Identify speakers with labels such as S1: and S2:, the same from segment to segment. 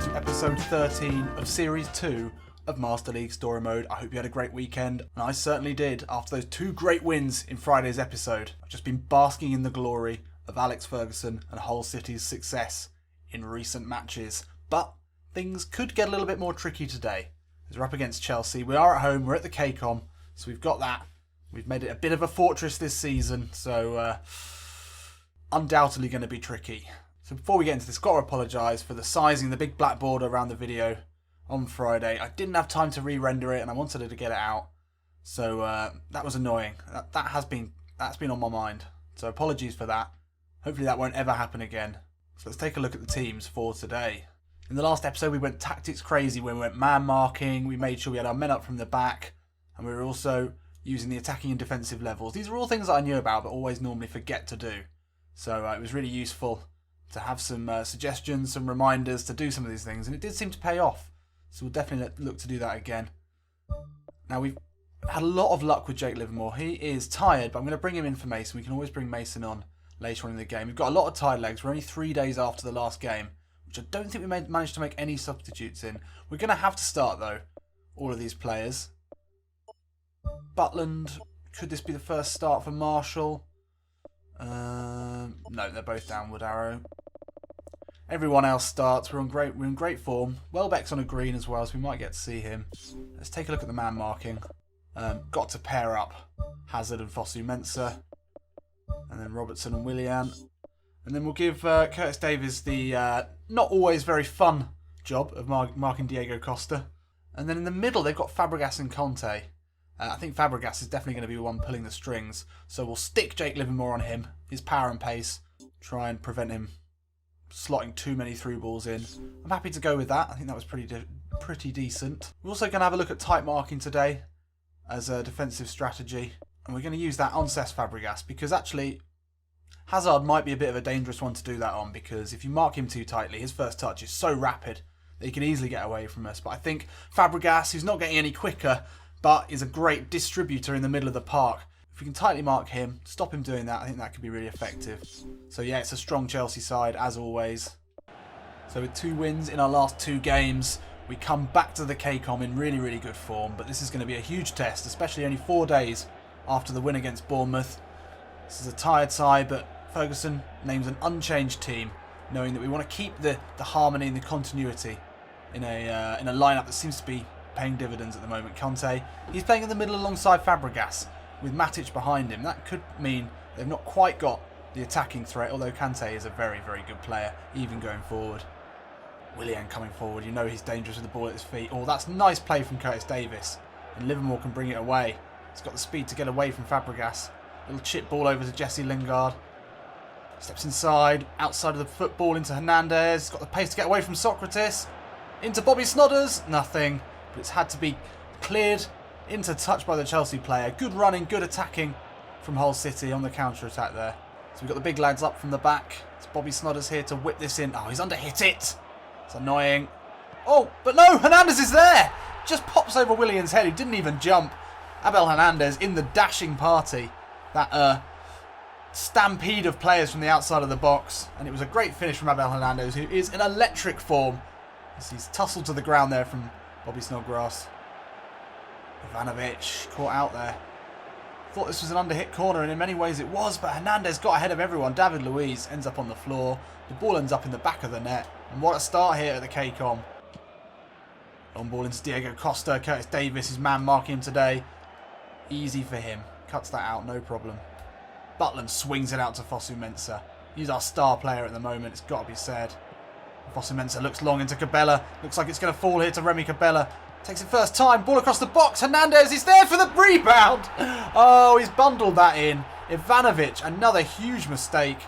S1: to episode 13 of Series 2 of Master League Story Mode. I hope you had a great weekend, and I certainly did. After those two great wins in Friday's episode, I've just been basking in the glory of Alex Ferguson and Hull City's success in recent matches. But things could get a little bit more tricky today, as we're up against Chelsea. We are at home, we're at the KCOM, so we've got that. We've made it a bit of a fortress this season, so undoubtedly going to be tricky. So before we get into this, I've got to apologise for the sizing, the big black border around the video on Friday. I didn't have time to re-render it and I wanted to get it out. So that was annoying. That's been on my mind. So apologies for that. Hopefully that won't ever happen again. So let's take a look at the teams for today. In the last episode we went tactics crazy when we went man marking. We made sure we had our men up from the back. And we were also using the attacking and defensive levels. These are all things that I knew about but always normally forget to do. So it was really useful to have some suggestions, some reminders to do some of these things, and it did seem to pay off. So we'll definitely look to do that again. Now we've had a lot of luck with Jake Livermore. He is tired, but I'm going to bring him in for Mason. We can always bring Mason on later on in the game. We've got a lot of tired legs. We're only 3 days after the last game, which I don't think we managed to make any substitutes in. We're going to have to start though, all of these players. Butland, could this be the first start for Marshall? No, they're both downward arrow. Everyone else starts. We're in great form. Welbeck's on a green as well, so we might get to see him. Let's take a look at the man marking. Got to pair up Hazard and Fosu-Mensah, and then Robertson and Willian. And then we'll give Curtis Davies the not always very fun job of marking Diego Costa. And then in the middle they've got Fabregas and Conte. I think Fabregas is definitely going to be the one pulling the strings. So we'll stick Jake Livermore on him. His power and pace. Try and prevent him slotting too many through balls in. I'm happy to go with that. I think that was pretty decent. We're also going to have a look at tight marking today as a defensive strategy. And we're going to use that on Cesc Fabregas because actually Hazard might be a bit of a dangerous one to do that on, because if you mark him too tightly, his first touch is so rapid that he can easily get away from us. But I think Fabregas, who's not getting any quicker, but is a great distributor in the middle of the park. If we can tightly mark him, stop him doing that, I think that could be really effective. So yeah, it's a strong Chelsea side, as always. So with 2 wins in our last 2 games, we come back to the KCOM in really, really good form. But this is going to be a huge test, especially only 4 days after the win against Bournemouth. This is a tired side, but Ferguson names an unchanged team, knowing that we want to keep the harmony and the continuity in a lineup that seems to be paying dividends at the moment. Conte, he's playing in the middle alongside Fabregas with Matic behind him. That could mean they've not quite got the attacking threat, although Kante is a very, very good player, even going forward. Willian coming forward, you know he's dangerous with the ball at his feet. Oh, that's nice play from Curtis Davies, and Livermore can bring it away. He's got the speed to get away from Fabregas. Little chip ball over to Jesse Lingard. Steps inside, outside of the football into Hernandez. He's got the pace to get away from Socrates. Into Bobby Snodders, nothing. But it's had to be cleared into touch by the Chelsea player. Good running, good attacking from Hull City on the counter-attack there. So we've got the big lads up from the back. It's Bobby Snodders here to whip this in. Oh, he's under-hit it. It's annoying. Oh, but no, Hernandez is there. Just pops over Willian's head. He didn't even jump. Abel Hernandez in the dashing party. That stampede of players from the outside of the box. And it was a great finish from Abel Hernandez, who is in electric form. As he's tussled to the ground there from Bobby Snodgrass. Ivanovic caught out there. Thought this was an under-hit corner, and in many ways it was, but Hernandez got ahead of everyone. David Luiz ends up on the floor. The ball ends up in the back of the net. And what a start here at the KCOM. Long ball into Diego Costa. Curtis Davies, his man marking him today. Easy for him. Cuts that out, no problem. Butland swings it out to Fosu-Mensah. He's our star player at the moment, it's got to be said. Fosu-Mensah looks long into Cabella. Looks like it's going to fall here to Remy Cabella. Takes it first time. Ball across the box. Hernandez is there for the rebound. Oh, he's bundled that in. Ivanovic, another huge mistake.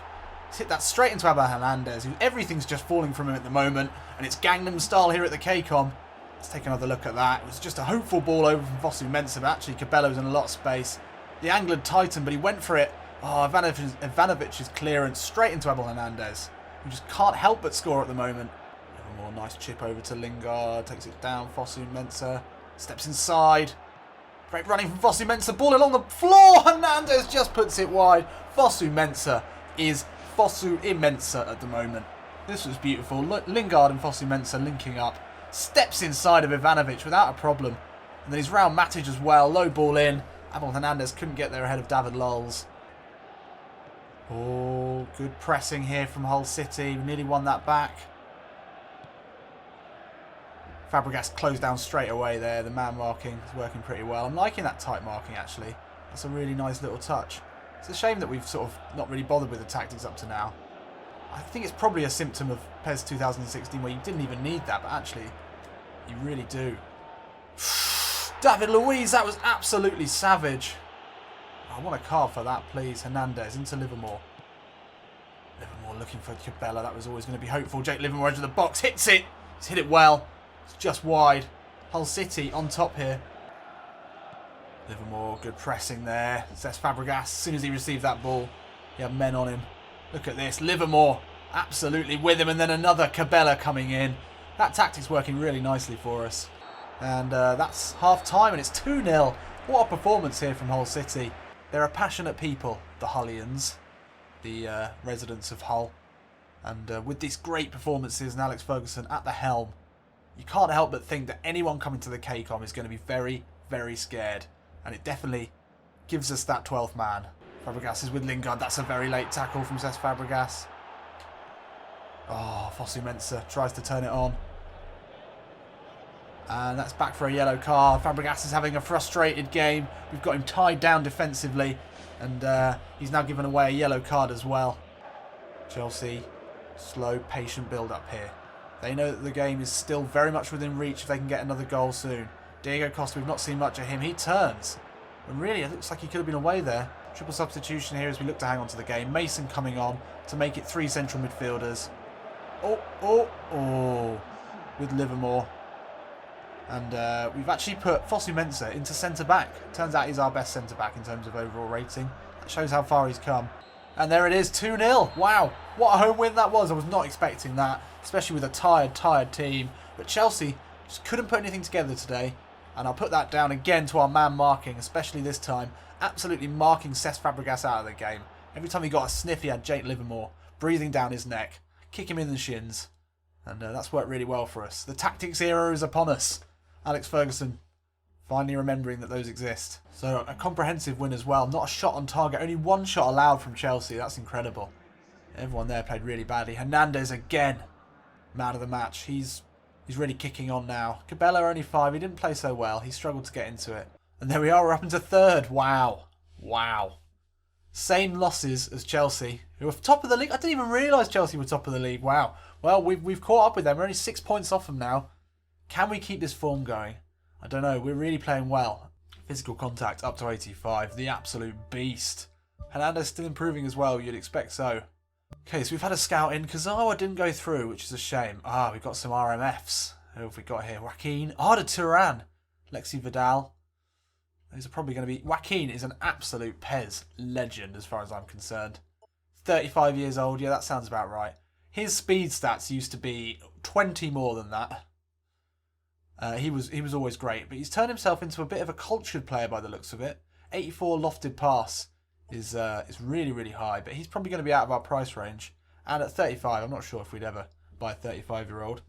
S1: He's hit that straight into Abel Hernandez. Everything's just falling from him at the moment. And it's Gangnam style here at the KCOM. Let's take another look at that. It was just a hopeful ball over from Fosu-Mensah. But actually, Cabella was in a lot of space. The angler tightened, but he went for it. Oh, Ivanovic's clearance straight into Abel Hernandez. Who just can't help but score at the moment. More nice chip over to Lingard. Takes it down. Fosu-Mensah steps inside. Great running from Fosu-Mensah. Ball along the floor. Hernandez just puts it wide. Fosu-Mensah is Fosu-Mensah at the moment. This was beautiful. Look, Lingard and Fosu-Mensah linking up. Steps inside of Ivanovic without a problem. And then he's round Matic as well. Low ball in. Abel Hernandez couldn't get there ahead of David Lulls. Oh, good pressing here from Hull City. We nearly won that back. Fabregas closed down straight away there. The man marking is working pretty well. I'm liking that tight marking, actually. That's a really nice little touch. It's a shame that we've sort of not really bothered with the tactics up to now. I think it's probably a symptom of PES 2016 where you didn't even need that, but actually, you really do. David Luiz, that was absolutely savage. I want a card for that, please. Hernandez into Livermore. Livermore looking for Cabela. That was always going to be hopeful. Jake Livermore edge of the box. Hits it. He's hit it well. It's just wide. Hull City on top here. Livermore, good pressing there. Cesc Fabregas, as soon as he received that ball, he had men on him. Look at this. Livermore absolutely with him. And then another Cabela coming in. That tactic's working really nicely for us. And that's half-time and it's 2-0. What a performance here from Hull City. They're a passionate people, the Hullians, the residents of Hull. And with these great performances and Alex Ferguson at the helm, you can't help but think that anyone coming to the KCOM is going to be very, very scared. And it definitely gives us that 12th man. Fabregas is with Lingard. That's a very late tackle from Cesc Fabregas. Oh, Fosu-Mensah tries to turn it on. And that's back for a yellow card. Fabregas is having a frustrated game. We've got him tied down defensively. And he's now given away a yellow card as well. Chelsea, slow, patient build-up here. They know that the game is still very much within reach if they can get another goal soon. Diego Costa, we've not seen much of him. He turns. And really, it looks like he could have been away there. Triple substitution here as we look to hang on to the game. Mason coming on to make it 3 central midfielders. Oh. With Livermore. And we've actually put Fosu-Mensah into centre-back. Turns out he's our best centre-back in terms of overall rating. That shows how far he's come. And there it is, 2-0. Wow, what a home win that was. I was not expecting that, especially with a tired team. But Chelsea just couldn't put anything together today. And I'll put that down again to our man marking, especially this time. Absolutely marking Cesc Fabregas out of the game. Every time he got a sniff, he had Jake Livermore breathing down his neck. Kick him in the shins. And that's worked really well for us. The tactics era is upon us. Alex Ferguson finally remembering that those exist. So a comprehensive win as well. Not a shot on target. Only 1 shot allowed from Chelsea. That's incredible. Everyone there played really badly. Hernandez again. Man of the match. He's really kicking on now. Cabela only 5. He didn't play so well. He struggled to get into it. And there we are. We're up into 3rd. Wow. Same losses as Chelsea, who are top of the league. I didn't even realise Chelsea were top of the league. Wow. Well, we've caught up with them. We're only 6 points off them now. Can we keep this form going? I don't know. We're really playing well. Physical contact up to 85. The absolute beast. Hernandez still improving as well. You'd expect so. Okay, so we've had a scout in. Kazawa didn't go through, which is a shame. We've got some RMFs. Who have we got here? Joaquin. Arda Turan. Lexi Vidal. These are probably going to be... Joaquin is an absolute PES legend as far as I'm concerned. 35 years old. Yeah, that sounds about right. His speed stats used to be 20 more than that. He was always great, but he's turned himself into a bit of a cultured player by the looks of it. 84 lofted pass is really, really high, but he's probably going to be out of our price range. And at 35, I'm not sure if we'd ever buy a 35-year-old.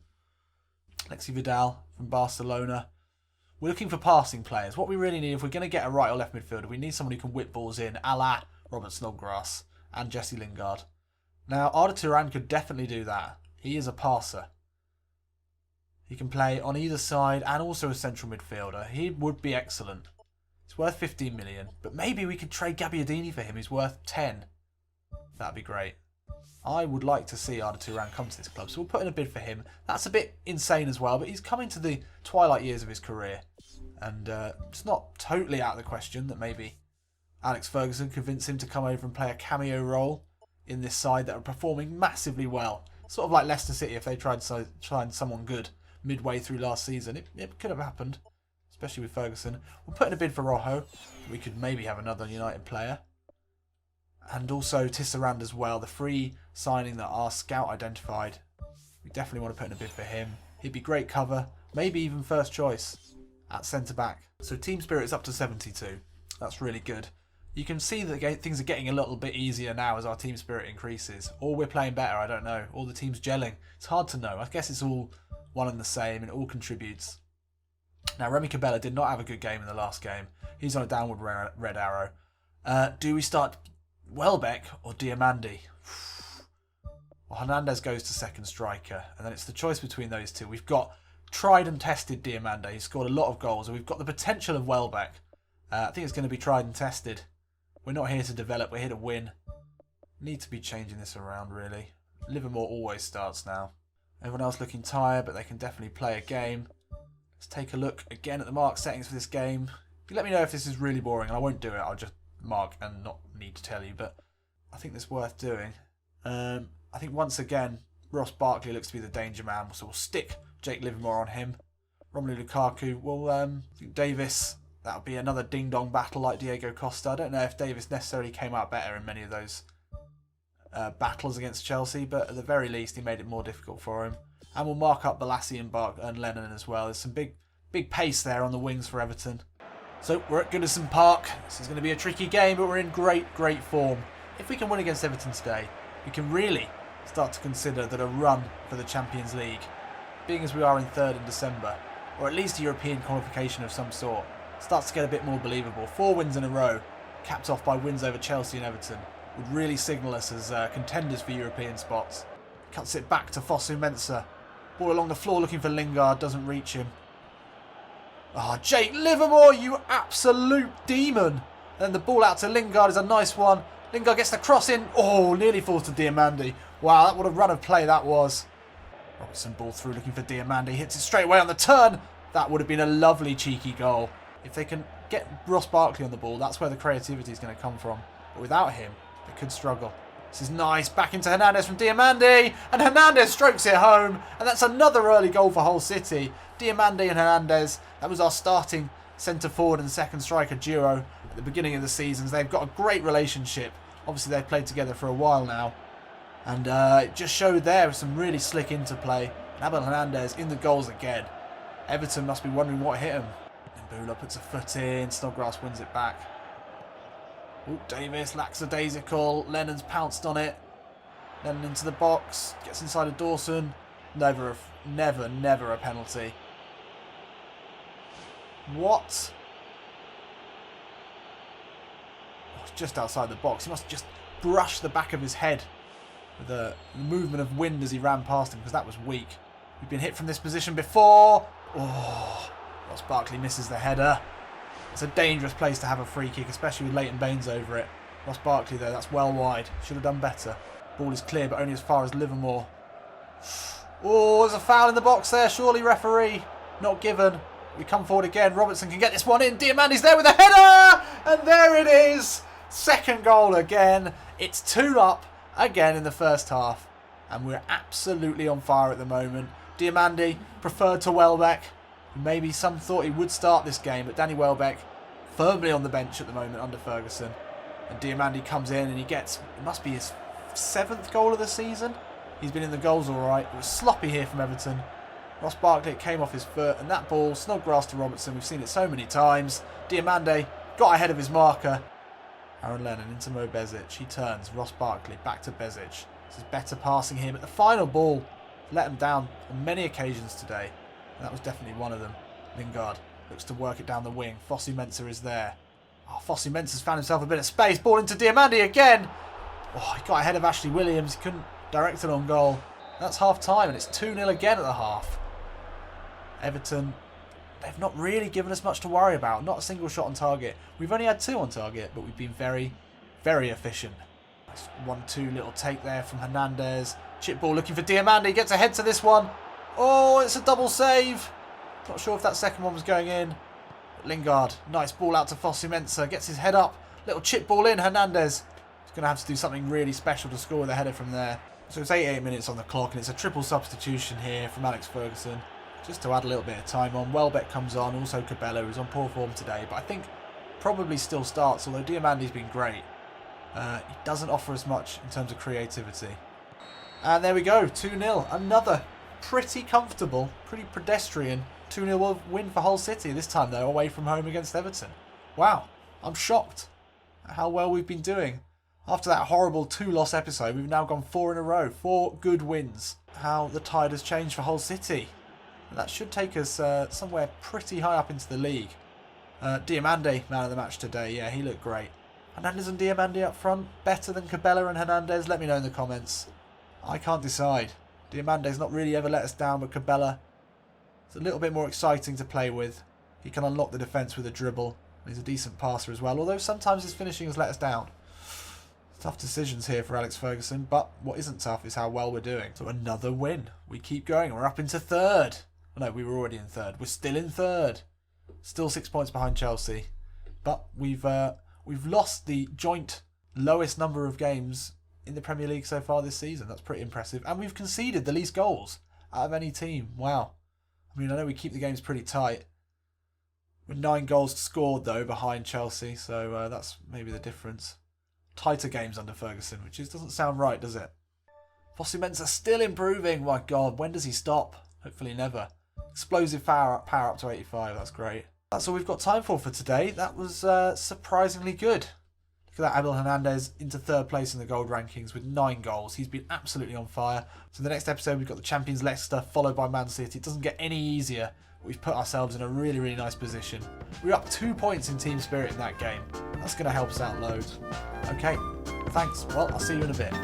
S1: Lexi Vidal from Barcelona. We're looking for passing players. What we really need, if we're going to get a right or left midfielder, we need someone who can whip balls in, a la Robert Snodgrass and Jesse Lingard. Now, Arda Turan could definitely do that. He is a passer. He can play on either side and also a central midfielder. He would be excellent. It's worth 15 million, but maybe we could trade Gabbiadini for him. He's worth 10. That'd be great. I would like to see Arda Turan come to this club, so we'll put in a bid for him. That's a bit insane as well, but he's coming to the twilight years of his career. And it's not totally out of the question that maybe Alex Ferguson convinced him to come over and play a cameo role in this side that are performing massively well. Sort of like Leicester City if they tried to find someone good midway through last season. It could have happened, especially with Ferguson. We'll put in a bid for Rojo. We could maybe have another United player. And also Tisserand as well, the free signing that our scout identified. We definitely want to put in a bid for him. He'd be great cover, maybe even first choice at centre-back. So team spirit's up to 72. That's really good. You can see that things are getting a little bit easier now as our team spirit increases. Or we're playing better, I don't know. Or the team's gelling. It's hard to know. I guess it's all one and the same and it all contributes. Now, Remy Cabella did not have a good game in the last game. He's on a downward red arrow. Do we start Welbeck or Diamandi? Well, Hernandez goes to second striker. And then it's the choice between those two. We've got tried and tested Diamandi. He's scored a lot of goals. And we've got the potential of Welbeck. I think it's going to be tried and tested. We're not here to develop, we're here to win. Need to be changing this around, really. Livermore always starts now. Everyone else looking tired, but they can definitely play a game. Let's take a look again at the mark settings for this game. You let me know if this is really boring, and I won't do it. I'll just mark and not need to tell you, but I think it's worth doing. I think once again, Ross Barkley looks to be the danger man, so we'll stick Jake Livermore on him. Romelu Lukaku, well, Davis... That'll be another ding-dong battle like Diego Costa. I don't know if Davis necessarily came out better in many of those battles against Chelsea, but at the very least he made it more difficult for him. And we'll mark up Balassi and Lennon as well. There's some big pace there on the wings for Everton. So we're at Goodison Park. This is going to be a tricky game, but we're in great form. If we can win against Everton today, we can really start to consider that a run for the Champions League, being as we are in third in December, or at least a European qualification of some sort, starts to get a bit more believable. 4 wins in a row, capped off by wins over Chelsea and Everton, would really signal us as contenders for European spots. Cuts it back to Fosu-Mensah. Ball along the floor looking for Lingard, doesn't reach him. Ah, Jake Livermore, you absolute demon! And then the ball out to Lingard is a nice one. Lingard gets the cross in. Oh, nearly falls to Diamandi. Wow, what a run of play that was. Robertson ball through looking for Diamandi. Hits it straight away on the turn. That would have been a lovely cheeky goal. If they can get Ross Barkley on the ball, that's where the creativity is going to come from. But without him, they could struggle. This is nice. Back into Hernandez from Diamandi. And Hernandez strokes it home. And that's another early goal for Hull City. Diamandi and Hernandez. That was our starting centre forward and second striker duo at the beginning of the seasons. They've got a great relationship. Obviously, they've played together for a while now. And it just showed there some really slick interplay. And Abel Hernandez in the goals again. Everton must be wondering what hit him. Bula puts a foot in. Snodgrass wins it back. Oh, Davis, lackadaisical. Lennon's pounced on it. Lennon into the box. Gets inside of Dawson. Never a penalty. What? Oh, it's just outside the box. He must have just brushed the back of his head with the movement of wind as he ran past him, because that was weak. We've been hit from this position before. Oh, Ross Barkley misses the header. It's a dangerous place to have a free kick, especially with Leighton Baines over it. Ross Barkley, though, that's well wide. Should have done better. Ball is clear, but only as far as Livermore. Oh, there's a foul in the box there. Surely, referee. Not given. We come forward again. Robertson can get this one in. Diamandi's there with a header! And there it is. Second goal again. It's 2-up again in the first half. And we're absolutely on fire at the moment. Diamandi preferred to Welbeck. Maybe some thought he would start this game, but Danny Welbeck firmly on the bench at the moment under Ferguson. And Diamandi comes in and he gets, it must be his 7th goal of the season. He's been in the goals all right. It was sloppy here from Everton. Ross Barkley came off his foot, and that ball, Snodgrass to Robertson. We've seen it so many times. Diamandi got ahead of his marker. Aaron Lennon into Mo Bezic. He turns. Ross Barkley back to Bezic. This is better passing here, but the final ball let him down on many occasions today. And that was definitely one of them. Lingard looks to work it down the wing. Fosu-Mensah is there. Oh, Fosu-Mensah's found himself a bit of space. Ball into Diamandi again. Oh, he got ahead of Ashley Williams. He couldn't direct it on goal. That's half time, and it's 2-0 again at the half. Everton, they've not really given us much to worry about. Not a single shot on target. We've only had 2 on target, but we've been very, very efficient. Nice 1-2 little take there from Hernandez. Chip ball looking for Diamandi. Gets ahead to this one. Oh, it's a double save. Not sure if that second one was going in. But Lingard, nice ball out to Fosu-Mensah. Gets his head up. Little chip ball in. Hernandez is going to have to do something really special to score with a header from there. So it's 88 minutes on the clock, and it's a triple substitution here from Alex Ferguson. Just to add a little bit of time on. Welbeck comes on, also Cabello, who's on poor form today, but I think probably still starts, although Diamandi's been great. He doesn't offer as much in terms of creativity. And there we go, 2-0. Another pretty comfortable, pretty pedestrian 2-0 win for Hull City. This time, though, away from home against Everton. Wow, I'm shocked. how well we've been doing. After that horrible 2-loss episode, we've now gone 4 in a row. 4 good wins. How the tide has changed for Hull City. That should take us somewhere pretty high up into the league. Diamande, man of the match today. Yeah, he looked great. Hernandez and Diamande up front. Better than Cabella and Hernandez? Let me know in the comments. I can't decide. Diamande's not really ever let us down, but Cabella is a little bit more exciting to play with. He can unlock the defence with a dribble. He's a decent passer as well, although sometimes his finishing has let us down. Tough decisions here for Alex Ferguson, but what isn't tough is how well we're doing. So another win. We keep going. We're up into third. Oh, no, we were already in third. We're still in third. Still 6 points behind Chelsea. But we've lost the joint lowest number of games in the Premier League so far this season. That's pretty impressive. And we've conceded the least goals out of any team. Wow. I mean, I know we keep the games pretty tight. We're 9 goals scored, though, behind Chelsea. So that's maybe the difference. Tighter games under Ferguson, which doesn't sound right, does it? Fosu-Mensah still improving. My God, when does he stop? Hopefully never. Explosive power up to 85. That's great. That's all we've got time for today. That was surprisingly good. Look at that, Abel Hernandez into third place in the gold rankings with 9 goals. He's been absolutely on fire. So the next episode, we've got the champions Leicester, followed by Man City. It doesn't get any easier. We've put ourselves in a really, really nice position. We're up 2 points in team spirit in that game. That's going to help us out loads. Okay, thanks. Well, I'll see you in a bit.